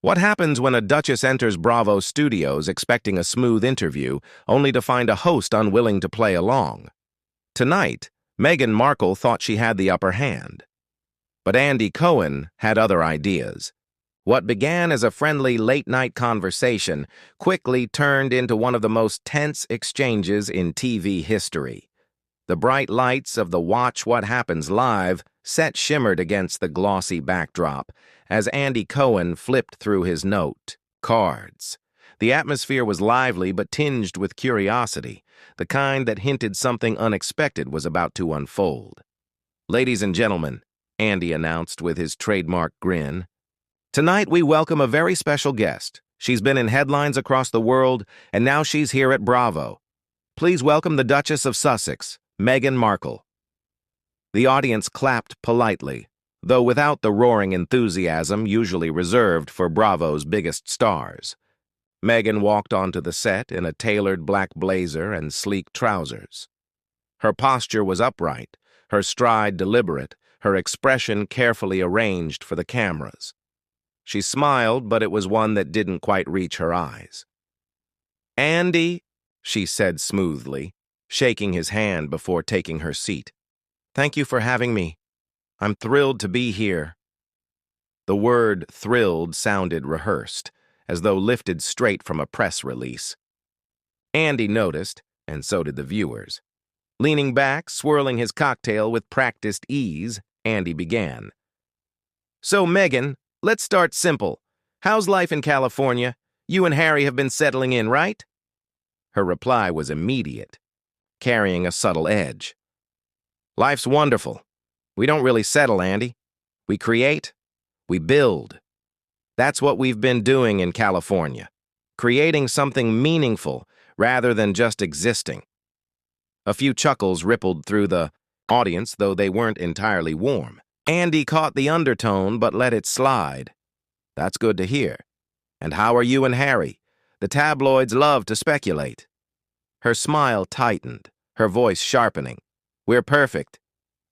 What happens when a duchess enters Bravo Studios expecting a smooth interview, only to find a host unwilling to play along? Tonight, Meghan Markle thought she had the upper hand. But Andy Cohen had other ideas. What began as a friendly late-night conversation quickly turned into one of the most tense exchanges in TV history. The bright lights of the Watch What Happens Live set shimmered against the glossy backdrop as Andy Cohen flipped through his note cards. The atmosphere was lively but tinged with curiosity, the kind that hinted something unexpected was about to unfold. "Ladies and gentlemen," Andy announced with his trademark grin, "tonight we welcome a very special guest. She's been in headlines across the world, and now she's here at Bravo. Please welcome the Duchess of Sussex, Meghan Markle." The audience clapped politely, though without the roaring enthusiasm usually reserved for Bravo's biggest stars. Meghan walked onto the set in a tailored black blazer and sleek trousers. Her posture was upright, her stride deliberate, her expression carefully arranged for the cameras. She smiled, but it was one that didn't quite reach her eyes. "Andy," she said smoothly, shaking his hand before taking her seat. "Thank you for having me. I'm thrilled to be here." The word "thrilled" sounded rehearsed, as though lifted straight from a press release. Andy noticed, and so did the viewers. Leaning back, swirling his cocktail with practiced ease, Andy began. "So, Meghan, let's start simple. How's life in California? You and Harry have been settling in, right?" Her reply was immediate, carrying a subtle edge. "Life's wonderful. We don't really settle, Andy. We create, we build. That's what we've been doing in California, creating something meaningful rather than just existing." A few chuckles rippled through the audience, though they weren't entirely warm. Andy caught the undertone but let it slide. "That's good to hear. And how are you and Harry? The tabloids love to speculate." Her smile tightened, her voice sharpening. "We're perfect.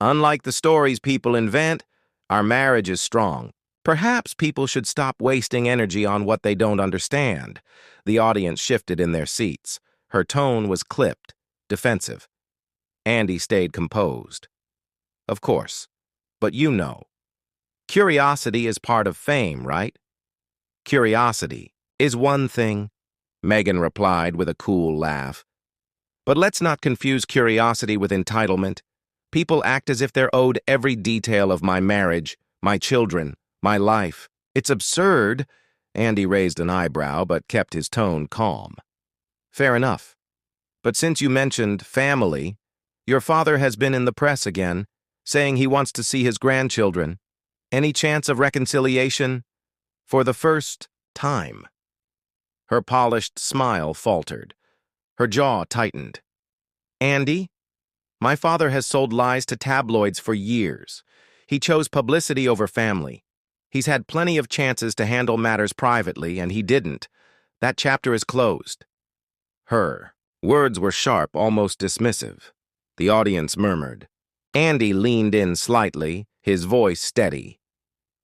Unlike the stories people invent, our marriage is strong. Perhaps people should stop wasting energy on what they don't understand." The audience shifted in their seats. Her tone was clipped, defensive. Andy stayed composed. "Of course. But you know. Curiosity is part of fame, right?" "Curiosity is one thing," Meghan replied with a cool laugh. "But let's not confuse curiosity with entitlement. People act as if they're owed every detail of my marriage, my children, my life. It's absurd." Andy raised an eyebrow but kept his tone calm. "Fair enough. But since you mentioned family, your father has been in the press again, saying he wants to see his grandchildren. Any chance of reconciliation? For the first time." Her polished smile faltered. Her jaw tightened. "Andy, my father has sold lies to tabloids for years. He chose publicity over family. He's had plenty of chances to handle matters privately, and he didn't. That chapter is closed." Her words were sharp, almost dismissive. The audience murmured. Andy leaned in slightly, his voice steady.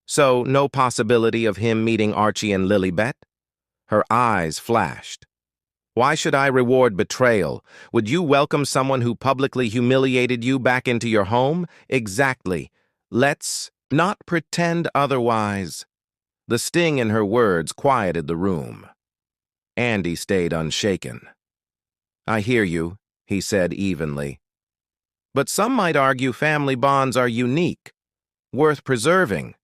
"So, no possibility of him meeting Archie and Lilibet?" Her eyes flashed. "Why should I reward betrayal? Would you welcome someone who publicly humiliated you back into your home? Exactly. Let's not pretend otherwise." The sting in her words quieted the room. Andy stayed unshaken. "I hear you," he said evenly. "But some might argue family bonds are unique, worth preserving."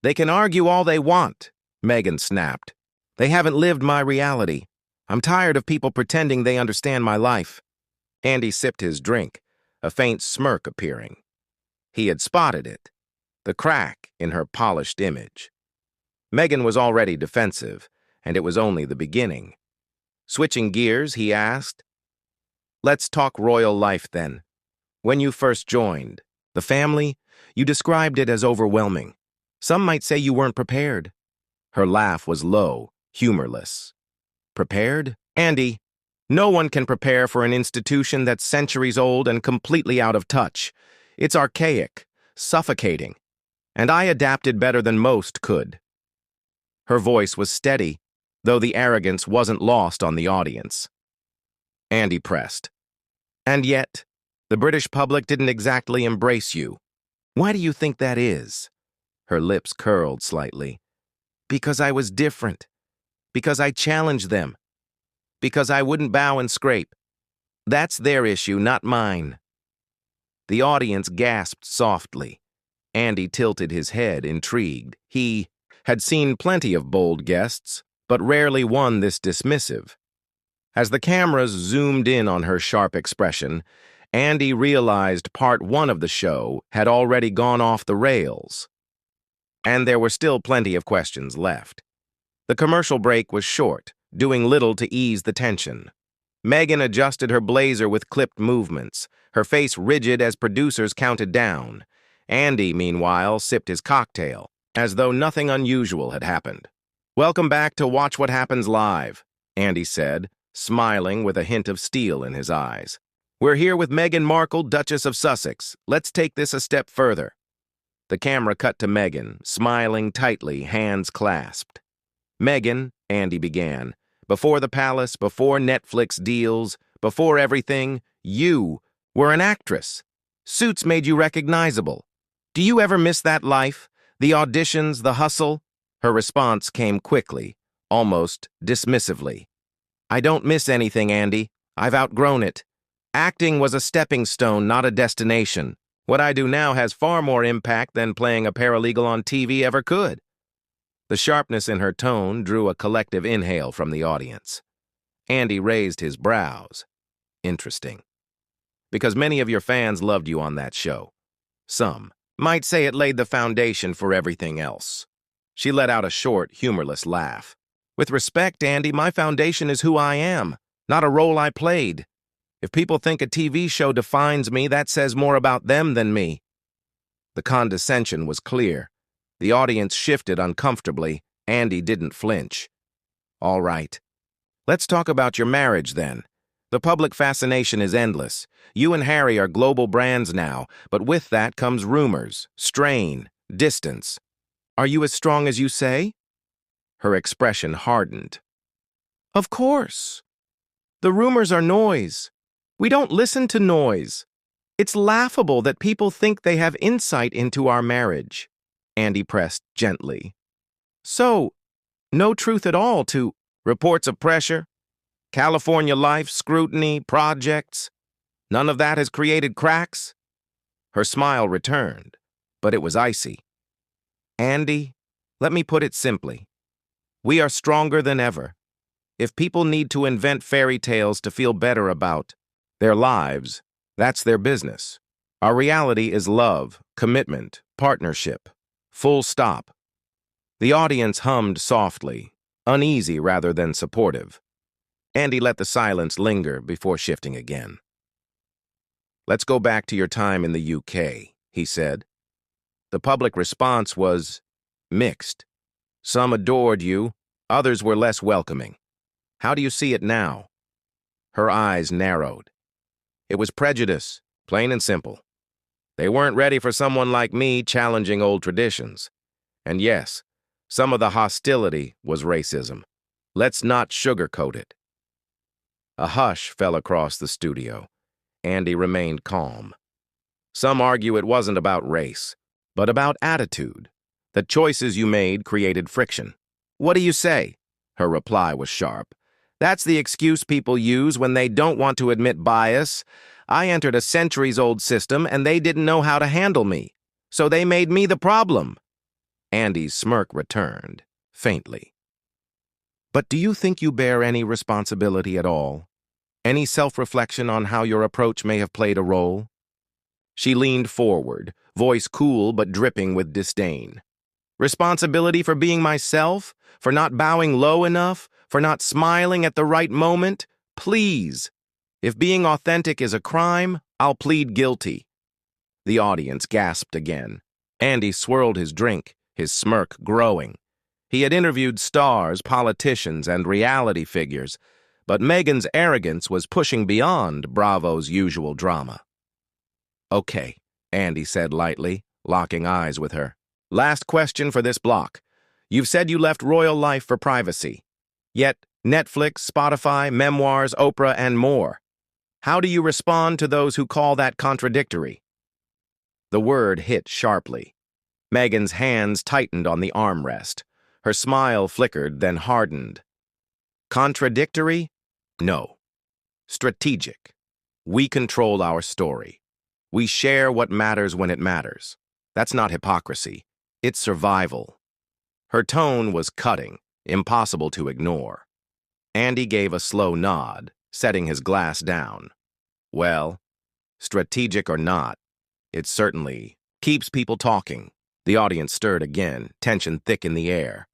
"They can argue all they want," Meghan snapped. "They haven't lived my reality. I'm tired of people pretending they understand my life." Andy sipped his drink, a faint smirk appearing. He had spotted it, the crack in her polished image. Meghan was already defensive, and it was only the beginning. Switching gears, he asked, "Let's talk royal life then. When you first joined, the family, you described it as overwhelming. Some might say you weren't prepared." Her laugh was low, humorless. "Prepared? Andy, no one can prepare for an institution that's centuries old and completely out of touch. It's archaic, suffocating, and I adapted better than most could." Her voice was steady, though the arrogance wasn't lost on the audience. Andy pressed. And yet, the British public didn't exactly embrace you. Why do you think that is? Her lips curled slightly. Because I was different. Because I challenged them. Because I wouldn't bow and scrape. That's their issue, not mine. The audience gasped softly. Andy tilted his head, intrigued. He had seen plenty of bold guests, but rarely one this dismissive. As the cameras zoomed in on her sharp expression, Andy realized part one of the show had already gone off the rails. And there were still plenty of questions left. The commercial break was short, doing little to ease the tension. Meghan adjusted her blazer with clipped movements, her face rigid as producers counted down. Andy, meanwhile, sipped his cocktail, as though nothing unusual had happened. "Welcome back to Watch What Happens Live," Andy said, smiling with a hint of steel in his eyes. "We're here with Meghan Markle, Duchess of Sussex. Let's take this a step further." The camera cut to Meghan, smiling tightly, hands clasped. "Meghan," Andy began, "before the palace, before Netflix deals, before everything, you were an actress. Suits made you recognizable. Do you ever miss that life? The auditions, the hustle?" Her response came quickly, almost dismissively. "I don't miss anything, Andy. I've outgrown it. Acting was a stepping stone, not a destination. What I do now has far more impact than playing a paralegal on TV ever could." The sharpness in her tone drew a collective inhale from the audience. Andy raised his brows. "Interesting. Because many of your fans loved you on that show. Some might say it laid the foundation for everything else." She let out a short, humorless laugh. "With respect, Andy, my foundation is who I am, not a role I played. If people think a TV show defines me, that says more about them than me." The condescension was clear. The audience shifted uncomfortably. Andy didn't flinch. "All right. Let's talk about your marriage, then. The public fascination is endless. You and Harry are global brands now, but with that comes rumors, strain, distance. Are you as strong as you say?" Her expression hardened. "Of course. The rumors are noise. We don't listen to noise. It's laughable that people think they have insight into our marriage." Andy pressed gently. "So, no truth at all to reports of pressure, California life, scrutiny, projects? None of that has created cracks?" Her smile returned, but it was icy. "Andy, let me put it simply. We are stronger than ever. If people need to invent fairy tales to feel better about their lives, that's their business. Our reality is love, commitment, partnership. Full stop." The audience hummed softly, uneasy rather than supportive. Andy let the silence linger before shifting again. "Let's go back to your time in the UK," he said. "The public response was mixed. Some adored you, others were less welcoming. How do you see it now?" Her eyes narrowed. "It was prejudice, plain and simple. They weren't ready for someone like me challenging old traditions. And yes, some of the hostility was racism. Let's not sugarcoat it." A hush fell across the studio. Andy remained calm. "Some argue it wasn't about race, but about attitude. The choices you made created friction." "What do you say?" Her reply was sharp. "That's the excuse people use when they don't want to admit bias. I entered a centuries-old system, and they didn't know how to handle me. So they made me the problem." Andy's smirk returned, faintly. "But do you think you bear any responsibility at all? Any self-reflection on how your approach may have played a role?" She leaned forward, voice cool but dripping with disdain. "Responsibility for being myself? For not bowing low enough? For not smiling at the right moment? Please. If being authentic is a crime, I'll plead guilty." The audience gasped again. Andy swirled his drink, his smirk growing. He had interviewed stars, politicians, and reality figures, but Meghan's arrogance was pushing beyond Bravo's usual drama. "Okay," Andy said lightly, locking eyes with her. "Last question for this block. You've said you left royal life for privacy. Yet, Netflix, Spotify, memoirs, Oprah, and more. How do you respond to those who call that contradictory? The word hit sharply. Meghan's hands tightened on the armrest. Her smile flickered, then hardened. Contradictory? No. Strategic. We control our story. We share what matters when it matters. That's not hypocrisy. It's survival. Her tone was cutting, impossible to ignore. Andy gave a slow nod, setting his glass down. Well, strategic or not, it certainly keeps people talking. The audience stirred again, tension thick in the air.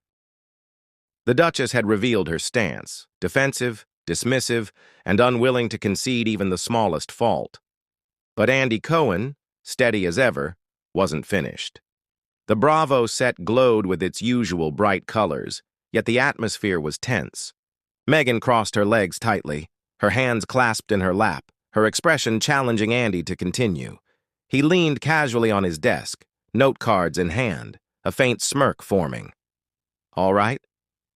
The Duchess had revealed her stance, defensive, dismissive, and unwilling to concede even the smallest fault. But Andy Cohen, steady as ever, wasn't finished. The Bravo set glowed with its usual bright colors, yet the atmosphere was tense. Meghan crossed her legs tightly, her hands clasped in her lap, her expression challenging Andy to continue. He leaned casually on his desk, note cards in hand, a faint smirk forming. "All right,"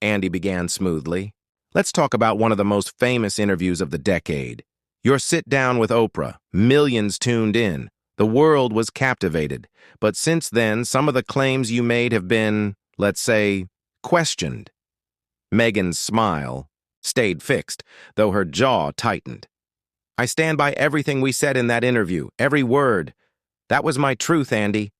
Andy began smoothly. "Let's talk about one of the most famous interviews of the decade. Your sit-down with Oprah. Millions tuned in. The world was captivated. But since then, some of the claims you made have been, let's say, questioned." Meghan's smile stayed fixed, though her jaw tightened. "I stand by everything we said in that interview, every word. That was my truth, Andy."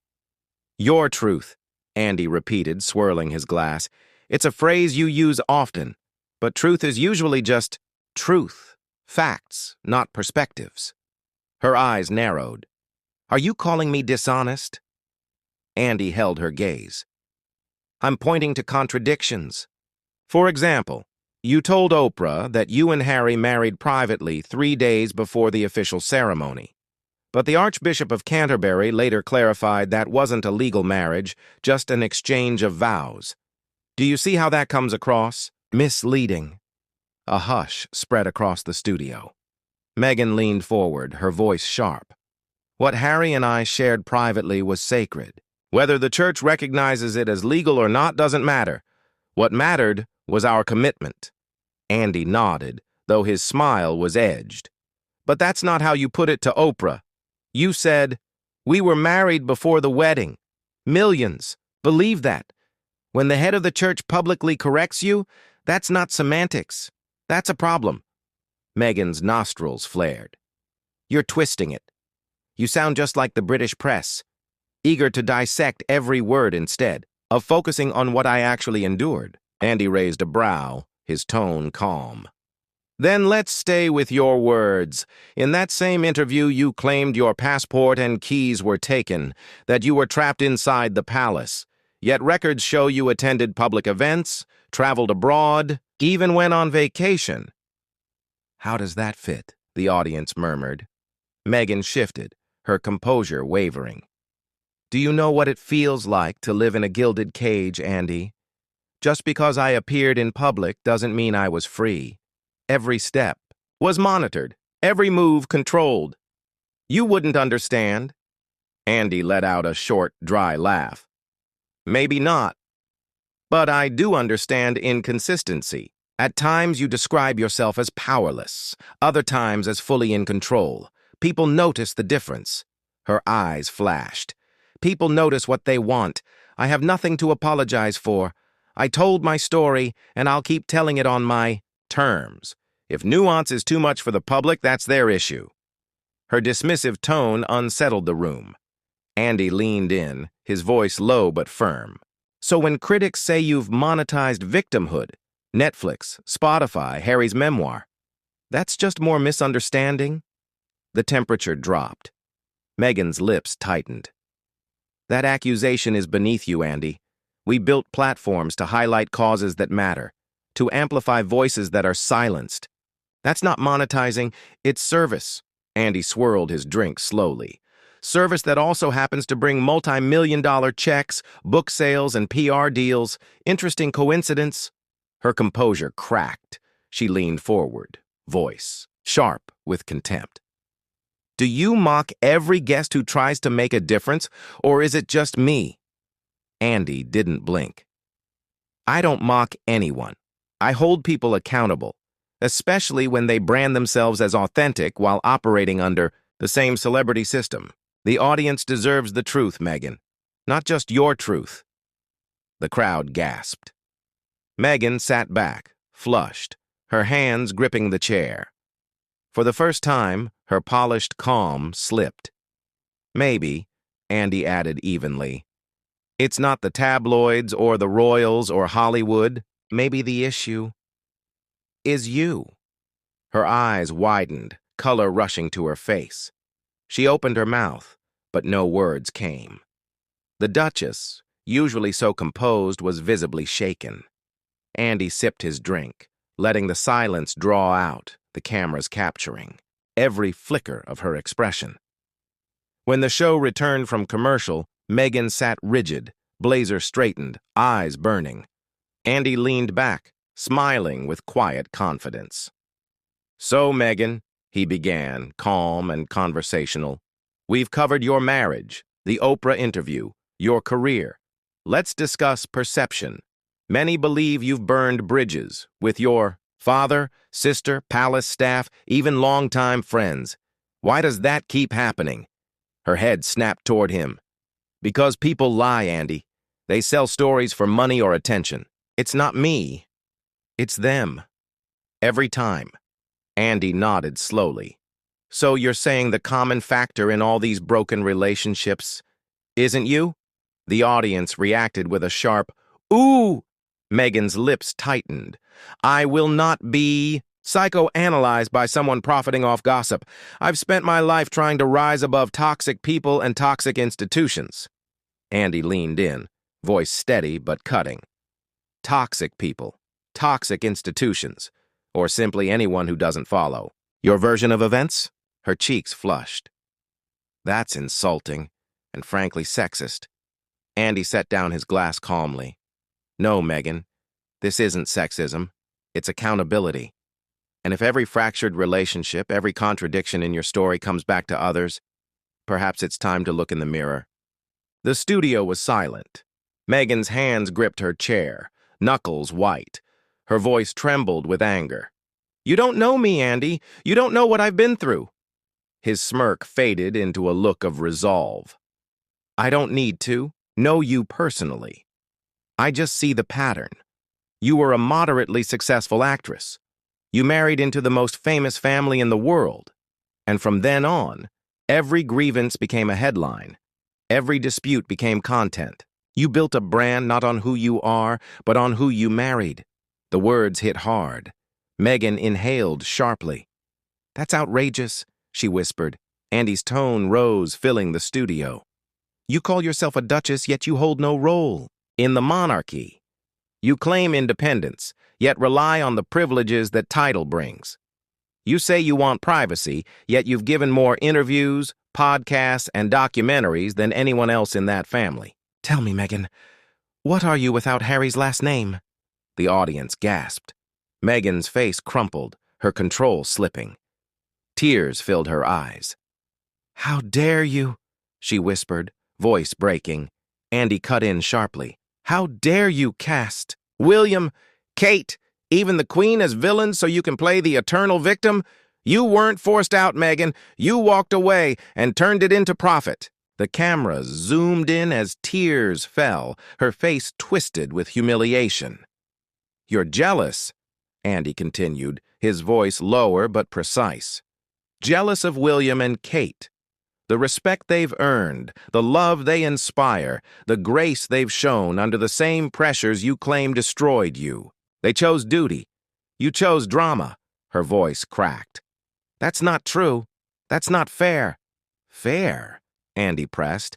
"Your truth," Andy repeated, swirling his glass. "It's a phrase you use often, but truth is usually just truth, facts, not perspectives." Her eyes narrowed. "Are you calling me dishonest?" Andy held her gaze. "I'm pointing to contradictions. For example, you told Oprah that you and Harry married privately 3 days before the official ceremony. But the Archbishop of Canterbury later clarified that wasn't a legal marriage, just an exchange of vows. Do you see how that comes across? Misleading." A hush spread across the studio. Meghan leaned forward, her voice sharp. "What Harry and I shared privately was sacred. Whether the church recognizes it as legal or not doesn't matter. What mattered was our commitment." Andy nodded, though his smile was edged. "But that's not how you put it to Oprah. You said, 'We were married before the wedding.' Millions believe that. When the head of the church publicly corrects you, that's not semantics. That's a problem." Meghan's nostrils flared. "You're twisting it. You sound just like the British press, eager to dissect every word instead of focusing on what I actually endured." Andy raised a brow, his tone calm. "Then let's stay with your words. In that same interview, you claimed your passport and keys were taken, that you were trapped inside the palace. Yet records show you attended public events, traveled abroad, even went on vacation." "How does that fit?" the audience murmured. Meghan shifted, her composure wavering. "Do you know what it feels like to live in a gilded cage, Andy? Just because I appeared in public doesn't mean I was free. Every step was monitored, every move controlled. You wouldn't understand." Andy let out a short, dry laugh. "Maybe not. But I do understand inconsistency. At times you describe yourself as powerless, other times as fully in control. People notice the difference." Her eyes flashed. "People notice what they want. I have nothing to apologize for. I told my story, and I'll keep telling it on my terms. If nuance is too much for the public, that's their issue." Her dismissive tone unsettled the room. Andy leaned in, his voice low but firm. "So when critics say you've monetized victimhood, Netflix, Spotify, Harry's memoir, that's just more misunderstanding?" The temperature dropped. Meghan's lips tightened. "That accusation is beneath you, Andy. We built platforms to highlight causes that matter, to amplify voices that are silenced. That's not monetizing, it's service." Andy swirled his drink slowly. "Service that also happens to bring multi-million-dollar checks, book sales, and PR deals. Interesting coincidence?" Her composure cracked. She leaned forward, voice sharp with contempt. "Do you mock every guest who tries to make a difference, or is it just me?" Andy didn't blink. I don't mock anyone. I hold people accountable, especially when they brand themselves as authentic while operating under the same celebrity system. The audience deserves the truth, Meghan, not just your truth. The crowd gasped. Meghan sat back, flushed, her hands gripping the chair. For the first time, her polished calm slipped. Maybe, Andy added evenly, it's not the tabloids or the royals or Hollywood. Maybe the issue is you. Her eyes widened, color rushing to her face. She opened her mouth, but no words came. The Duchess, usually so composed, was visibly shaken. Andy sipped his drink, letting the silence draw out, the cameras capturing every flicker of her expression. When the show returned from commercial, Meghan sat rigid, blazer straightened, eyes burning. Andy leaned back, smiling with quiet confidence. So, Meghan, he began, calm and conversational, we've covered your marriage, the Oprah interview, your career. Let's discuss perception. Many believe you've burned bridges with your father, sister, palace staff, even longtime friends. Why does that keep happening? Her head snapped toward him. Because people lie, Andy. They sell stories for money or attention. It's not me. It's them. Every time. Andy nodded slowly. So you're saying the common factor in all these broken relationships isn't you? The audience reacted with a sharp, "Ooh!" Meghan's lips tightened. I will not be psychoanalyzed by someone profiting off gossip. I've spent my life trying to rise above toxic people and toxic institutions. Andy leaned in, voice steady but cutting. Toxic people, toxic institutions, or simply anyone who doesn't follow. Your version of events? Her cheeks flushed. That's insulting, and frankly sexist. Andy set down his glass calmly. No, Meghan, this isn't sexism. It's accountability. And if every fractured relationship, every contradiction in your story comes back to others, perhaps it's time to look in the mirror. The studio was silent. Meghan's hands gripped her chair, knuckles white. Her voice trembled with anger. You don't know me, Andy. You don't know what I've been through. His smirk faded into a look of resolve. I don't need to know you personally. I just see the pattern. You were a moderately successful actress. You married into the most famous family in the world. And from then on, every grievance became a headline. Every dispute became content. You built a brand not on who you are, but on who you married. The words hit hard. Meghan inhaled sharply. That's outrageous, she whispered. Andy's tone rose, filling the studio. You call yourself a duchess, yet you hold no role in the monarchy. You claim independence, yet rely on the privileges that title brings. You say you want privacy, yet you've given more interviews, podcasts, and documentaries than anyone else in that family. Tell me, Meghan, what are you without Harry's last name? The audience gasped. Meghan's face crumpled, her control slipping. Tears filled her eyes. How dare you? She whispered, voice breaking. Andy cut in sharply. How dare you cast William, Kate, even the Queen as villains so you can play the eternal victim? You weren't forced out, Meghan. You walked away and turned it into profit. The cameras zoomed in as tears fell, her face twisted with humiliation. You're jealous, Andy continued, his voice lower but precise. Jealous of William and Kate. The respect they've earned, the love they inspire, the grace they've shown under the same pressures you claim destroyed you. They chose duty. You chose drama. Her voice cracked. That's not true. That's not fair. Fair? Andy pressed.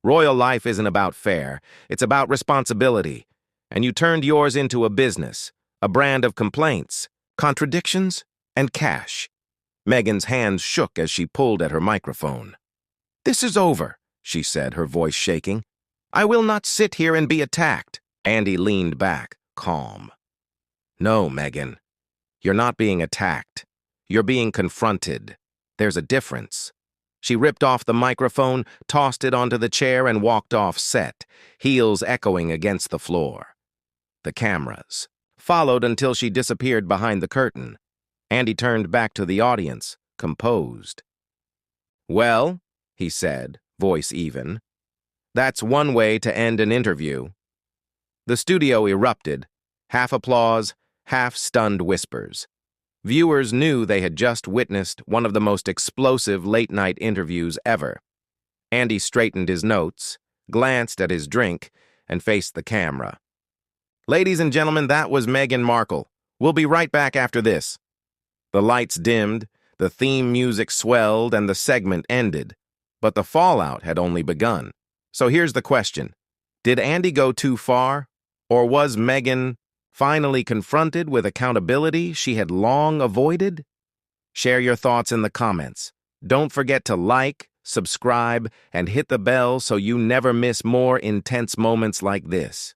Royal life isn't about fair. It's about responsibility. And you turned yours into a business, a brand of complaints, contradictions, and cash. Meghan's hands shook as she pulled at her microphone. This is over, she said, her voice shaking. I will not sit here and be attacked. Andy leaned back, calm. No, Meghan. You're not being attacked. You're being confronted. There's a difference. She ripped off the microphone, tossed it onto the chair, and walked off set, heels echoing against the floor. the cameras, followed until she disappeared behind the curtain. Andy turned back to the audience, composed. "Well," he said, voice even, "that's one way to end an interview." The studio erupted, half applause, half stunned whispers. Viewers knew they had just witnessed one of the most explosive late-night interviews ever. Andy straightened his notes, glanced at his drink, and faced the camera. "Ladies and gentlemen, that was Meghan Markle. We'll be right back after this." The lights dimmed, the theme music swelled, and the segment ended. But the fallout had only begun. So here's the question. Did Andy go too far? Or was Meghan finally confronted with accountability she had long avoided? Share your thoughts in the comments. Don't forget to like, subscribe, and hit the bell so you never miss more intense moments like this.